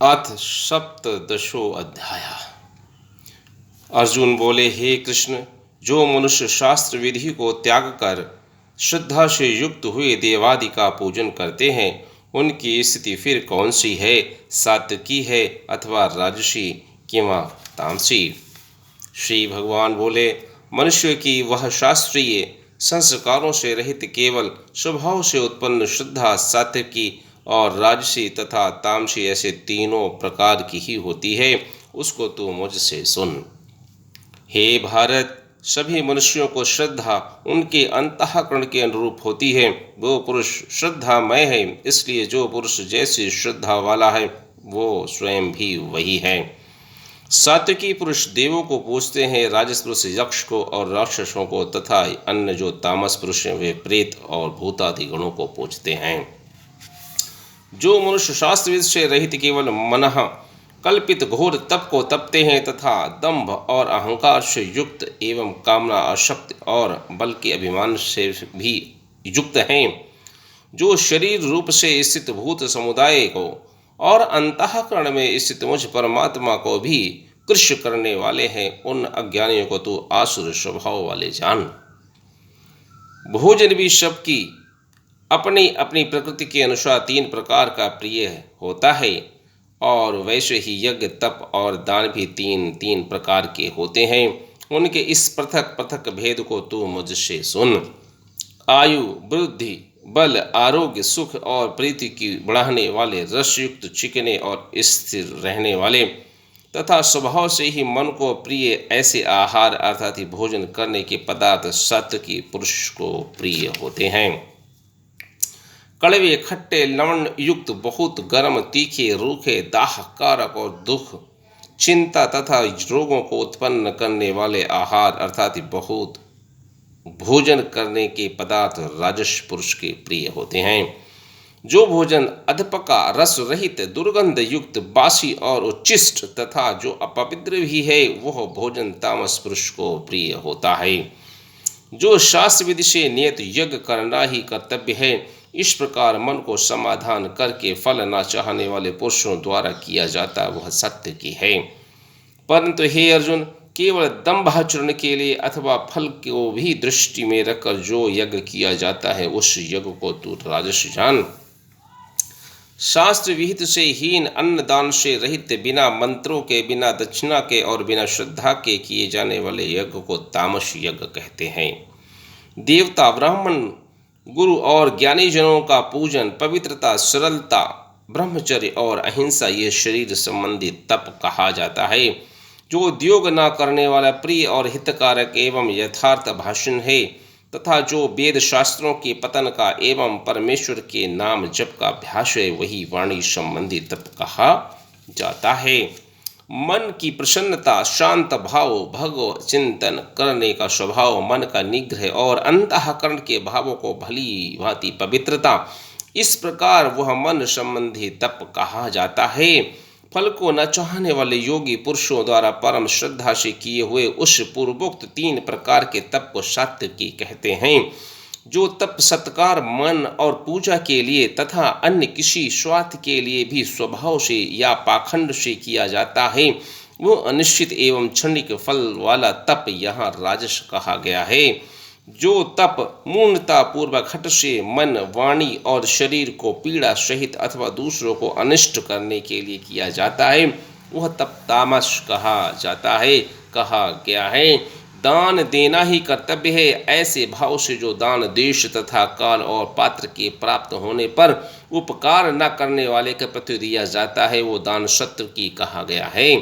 अथ सप्तदशो अध्याय। अर्जुन बोले, हे कृष्ण, जो मनुष्य शास्त्र विधि को त्याग कर श्रद्धा से युक्त हुए देवादि का पूजन करते हैं, उनकी स्थिति फिर कौन सी है? सात्विकी है अथवा राजसी किंवा तामसी? श्री भगवान बोले, मनुष्य की वह शास्त्रीय संस्कारों से रहित केवल स्वभाव से उत्पन्न श्रद्धा सात्विकी और राजसी तथा तामसी ऐसे तीनों प्रकार की ही होती है, उसको तू मुझसे सुन। हे भारत, सभी मनुष्यों को श्रद्धा उनके अंतःकरण के अनुरूप होती है। वो पुरुष श्रद्धामय है, इसलिए जो पुरुष जैसी श्रद्धा वाला है वो स्वयं भी वही है। सात्विकी पुरुष देवों को पूजते हैं, राजस पुरुष यक्ष को और राक्षसों को, तथा अन्य जो तामस पुरुष हैं वे प्रेत और भूतादि गणों को पूजते हैं। जो मनुष्य शास्त्रविद से रहित केवल मनः कल्पित घोर तप को तपते हैं तथा दंभ और अहंकार से युक्त एवं कामना आसक्ति और बल के अभिमान से भी युक्त हैं, जो शरीर रूप से स्थित भूत समुदाय को और अंतःकरण में स्थित मुझ परमात्मा को भी कृष्य करने वाले हैं, उन अज्ञानियों को तू आसुर स्वभाव वाले जान। भोजन भी सबकी अपनी अपनी प्रकृति के अनुसार तीन प्रकार का प्रिय होता है, और वैसे ही यज्ञ तप और दान भी तीन तीन प्रकार के होते हैं। उनके इस पृथक पृथक भेद को तू मुझसे सुन। आयु, वृद्धि, बल, आरोग्य, सुख और प्रीति की बढ़ाने वाले, रसयुक्त, चिकने और स्थिर रहने वाले तथा स्वभाव से ही मन को प्रिय ऐसे आहार अर्थात भोजन करने के पदार्थ सात्विकी पुरुष को प्रिय होते हैं। कड़वे, खट्टे, लवण युक्त, बहुत गर्म, तीखे, रूखे, दाह कारक और दुख, चिंता तथा रोगों को उत्पन्न करने वाले आहार अर्थात बहुत भोजन करने के पदार्थ राजस पुरुष के प्रिय होते हैं। जो भोजन अधपका, रस रहित, दुर्गंध युक्त, बासी और उच्छिष्ट तथा जो अपवित्र भी है, वह भोजन तामस पुरुष को प्रिय होता है। जो शास्त्र विधि से नियत यज्ञ करना ही कर्तव्य है, इस प्रकार मन को समाधान करके फल न चाहने वाले पुरुषों द्वारा किया जाता वह सत्य की है। परंतु हे अर्जुन, केवल दंभाचरण के लिए अथवा फल को भी दृष्टि में रखकर जो यज्ञ किया जाता है, उस यज्ञ को तू राजस जान। शास्त्र विहित से हीन, अन्न दान से रहित, बिना मंत्रों के, बिना दक्षिणा के और बिना श्रद्धा के किए जाने वाले यज्ञ को तामस यज्ञ कहते हैं। देवता, ब्राह्मण, गुरु और ज्ञानी जनों का पूजन, पवित्रता, सरलता, ब्रह्मचर्य और अहिंसा ये शरीर संबंधी तप कहा जाता है। जो उद्योग न करने वाला प्रिय और हितकारक एवं यथार्थ भाषण है तथा जो वेद शास्त्रों के पतन का एवं परमेश्वर के नाम जप का अभ्यास है, वही वाणी संबंधी तप कहा जाता है। मन की प्रसन्नता, शांत भाव, भगवत चिंतन करने का स्वभाव, मन का निग्रह और अंतःकरण के भावों को भली भांति पवित्रता, इस प्रकार वह मन संबंधी तप कहा जाता है। फल को न चाहने वाले योगी पुरुषों द्वारा परम श्रद्धा से किए हुए उस पूर्वोक्त तीन प्रकार के तप को सात्विकी कहते हैं। जो तप सत्कार, मन और पूजा के लिए तथा अन्य किसी स्वार्थ के लिए भी स्वभाव से या पाखंड से किया जाता है, वो अनिश्चित एवं क्षणिक फल वाला तप यहाँ राजस कहा गया है। जो तप मूर्णता पूर्वक हठ से मन, वाणी और शरीर को पीड़ा सहित अथवा दूसरों को अनिष्ट करने के लिए किया जाता है, वह तप तामस कहा जाता है। कहा गया है, दान देना ही कर्तव्य है। ऐसे भाव से जो दान देश तथा काल और पात्र के प्राप्त होने पर उपकार न करने वाले के प्रति दिया जाता है, वो दान शत्रु की कहा गया है।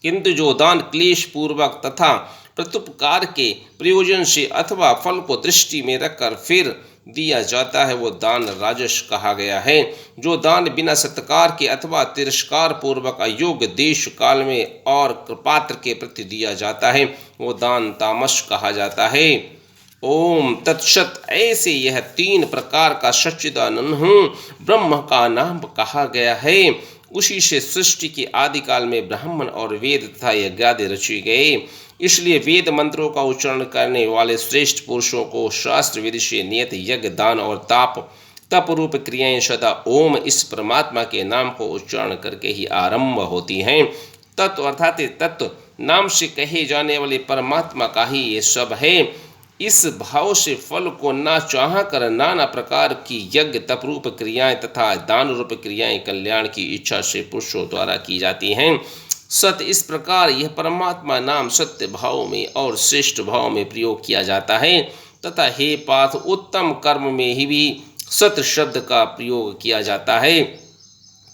किंतु जो दान क्लेश पूर्वक तथा प्रत्युपकार के प्रयोजन से अथवा फल को दृष्टि में रखकर फिर दिया जाता है, वो दान राजस कहा गया है। जो दान बिना सत्कार के अथवा तिरस्कार पूर्वक अयोग्य देश काल में और पात्र के प्रति दिया जाता है, वो दान तामस कहा जाता है। ओम तत्सत। ऐसे यह तीन प्रकार का सच्चिदानंद ब्रह्म का नाम कहा गया है। उसी से सृष्टि के आदिकाल में ब्राह्मण और वेद तथा यज्ञादि रचे गए। इसलिए वेद मंत्रों का उच्चारण करने वाले श्रेष्ठ पुरुषों को शास्त्र विधि से नियत यज्ञ, दान और ताप तप रूप क्रियाएं सदा ओम इस परमात्मा के नाम को उच्चारण करके ही आरंभ होती हैं। तत्व अर्थात तत्व नाम से कहे जाने वाले परमात्मा का ही ये सब है। इस भाव से फल को ना चाह कर नाना प्रकार की यज्ञ तप रूप क्रियाएं तथा दान रूप क्रियाएं कल्याण की इच्छा से पुरुषों द्वारा की जाती हैं। सत्य इस प्रकार यह परमात्मा नाम सत्य भाव में और श्रेष्ठ भाव में प्रयोग किया जाता है तथा हे पार्थ उत्तम कर्म में ही भी सत्य शब्द का प्रयोग किया जाता है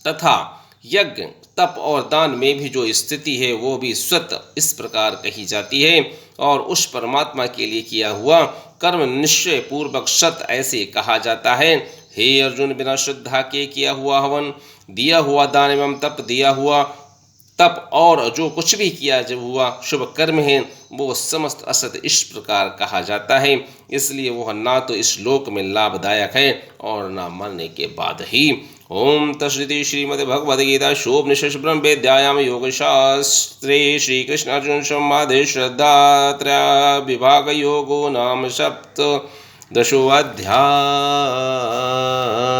तथा यज्ञ तप और दान में भी जो स्थिति है वो भी सत्य इस प्रकार कही जाती है और उस परमात्मा के लिए किया हुआ कर्म निश्चय पूर्वक सत्य ऐसे कहा जाता है। हे अर्जुन, बिना श्रद्धा के किया हुआ हवन, दिया हुआ दान एवं दिया हुआ तप और जो कुछ भी किया जब हुआ शुभ कर्म है वो समस्त असत इस प्रकार कहा जाता है। इसलिए वह ना तो इस लोक में लाभदायक है और ना मरने के बाद ही। ओम तत्सदिति श्रीमद्भगवद्गीता शोपनिषद ब्रह्म विद्यायाम योगशास्त्रे श्री कृष्ण अर्जुन संवादे श्रद्धात्रय विभाग योगो नाम सप्तदशोऽध्याय।